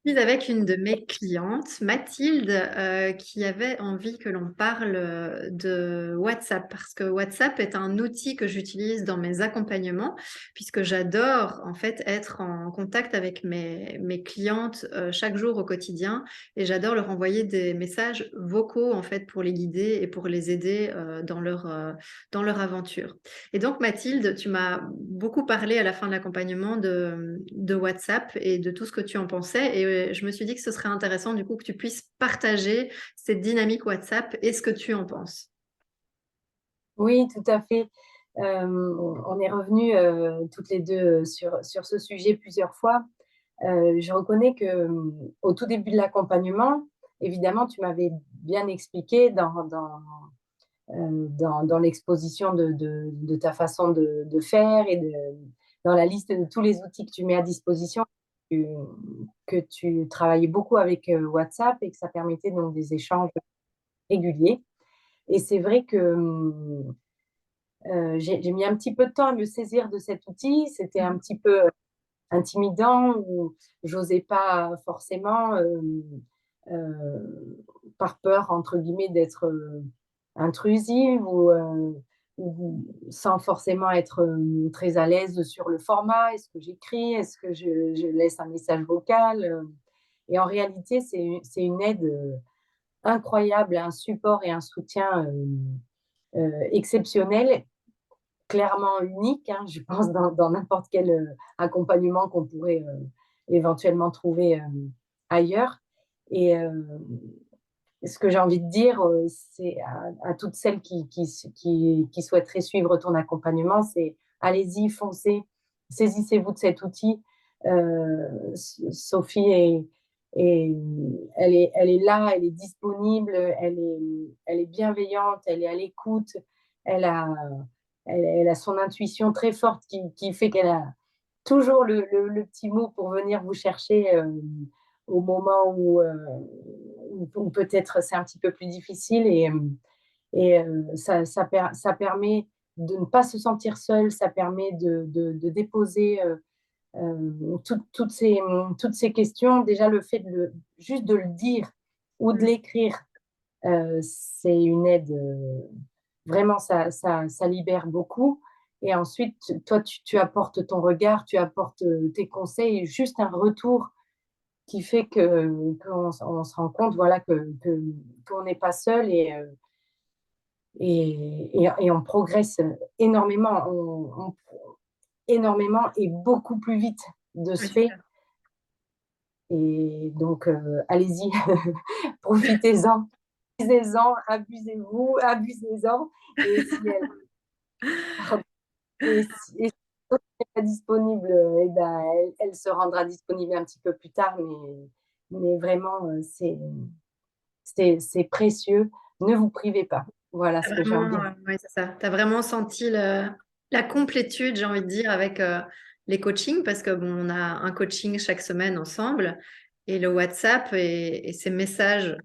Suis avec une de mes clientes, Mathilde, qui avait envie que l'on parle de WhatsApp, parce que WhatsApp est un outil que j'utilise dans mes accompagnements, puisque j'adore en fait être en contact avec mes clientes chaque jour au quotidien, et j'adore leur envoyer des messages vocaux en fait pour les guider et pour les aider dans leur aventure. Et donc Mathilde, tu m'as beaucoup parlé à la fin de l'accompagnement de WhatsApp et de tout ce que tu en pensais. Et je me suis dit que ce serait intéressant du coup que tu puisses partager cette dynamique WhatsApp et ce que tu en penses. Oui, tout à fait. On est revenus toutes les deux sur ce sujet plusieurs fois. Je reconnais que au tout début de l'accompagnement, évidemment, tu m'avais bien expliqué dans l'exposition de ta façon de faire et dans la liste de tous les outils que tu mets à disposition, que, que tu travaillais beaucoup avec WhatsApp et que ça permettait donc des échanges réguliers. Et c'est vrai que j'ai mis un petit peu de temps à me saisir de cet outil. C'était un petit peu intimidant ou j'osais pas forcément par peur entre guillemets d'être intrusive ou sans forcément être très à l'aise sur le format. Est-ce que j'écris? Est-ce que je laisse un message vocal? Et en réalité, c'est une aide incroyable, un support et un soutien exceptionnel, clairement unique, hein, je pense, dans n'importe quel accompagnement qu'on pourrait éventuellement trouver ailleurs. Et ce que j'ai envie de dire, c'est à toutes celles qui souhaiteraient suivre ton accompagnement, c'est allez-y, foncez, saisissez-vous de cet outil. Sophie elle est là, elle est disponible, elle est bienveillante, elle est à l'écoute, elle a, elle a son intuition très forte qui fait qu'elle a toujours le petit mot pour venir vous chercher au moment où peut-être c'est un petit peu plus difficile. Ça permet de ne pas se sentir seul, ça permet de déposer toutes ces questions. Déjà, le fait juste de le dire ou de l'écrire, c'est une aide. Vraiment, ça libère beaucoup. Et ensuite, toi, tu apportes ton regard, tu apportes tes conseils, et juste un retour qui fait qu'on se rend compte voilà, qu'on n'est pas seul et on progresse énormément, énormément et beaucoup plus vite de Oui, ce c'est fait. ça. Et donc, allez-y, profitez-en, abusez-en, abusez-vous, abusez-en. Et si elle, et si elle n'est pas disponible, eh ben, elle se rendra disponible un petit peu plus tard, mais vraiment, c'est précieux. Ne vous privez pas. Voilà ce que j'ai envie de dire. Ouais, c'est ça. Tu as vraiment senti la complétude, j'ai envie de dire, avec les coachings, parce que bon, on a un coaching chaque semaine ensemble, et le WhatsApp et ces messages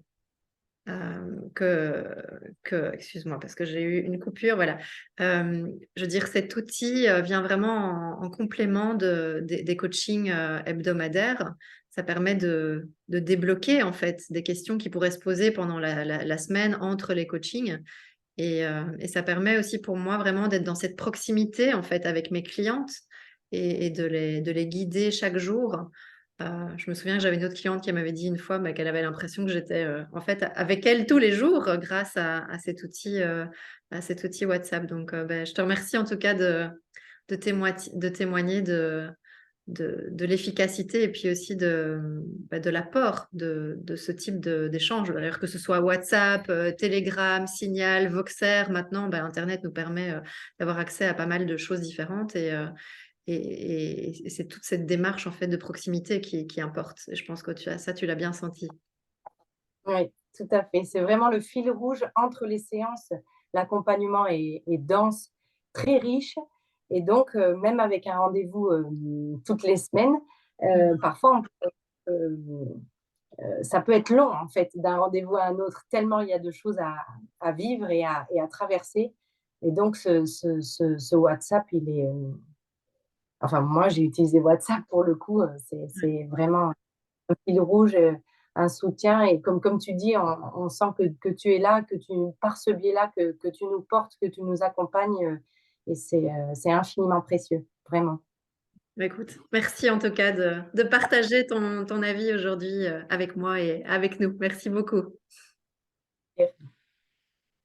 excuse-moi, parce que j'ai eu une coupure, voilà. Je veux dire, cet outil vient vraiment en complément des coachings hebdomadaires. Ça permet de débloquer, en fait, des questions qui pourraient se poser pendant la semaine entre les coachings. Et ça permet aussi pour moi vraiment d'être dans cette proximité, en fait, avec mes clientes et de les guider chaque jour. Je me souviens que j'avais une autre cliente qui m'avait dit une fois qu'elle avait l'impression que j'étais en fait avec elle tous les jours grâce à cet outil WhatsApp. Donc, je te remercie en tout cas de témoigner de l'efficacité et puis aussi de l'apport de ce type d'échange. D'ailleurs, que ce soit WhatsApp, Telegram, Signal, Voxer, maintenant, Internet nous permet d'avoir accès à pas mal de choses différentes et c'est toute cette démarche en fait de proximité qui importe. Et je pense que tu l'as bien senti. Oui, tout à fait. C'est vraiment le fil rouge entre les séances. L'accompagnement est dense, très riche. Et donc, même avec un rendez-vous toutes les semaines, parfois, euh, ça peut être long, en fait, d'un rendez-vous à un autre, tellement il y a de choses à vivre et à traverser. Et donc, ce WhatsApp, il est. Enfin, moi, j'ai utilisé WhatsApp pour le coup. C'est vraiment. un fil rouge, un soutien. Et comme tu dis, on sent que tu es là, par ce biais-là, que tu nous portes, que tu nous accompagnes. Et c'est infiniment précieux, vraiment. Bah, écoute, merci en tout cas de partager ton avis aujourd'hui avec moi et avec nous. Merci beaucoup.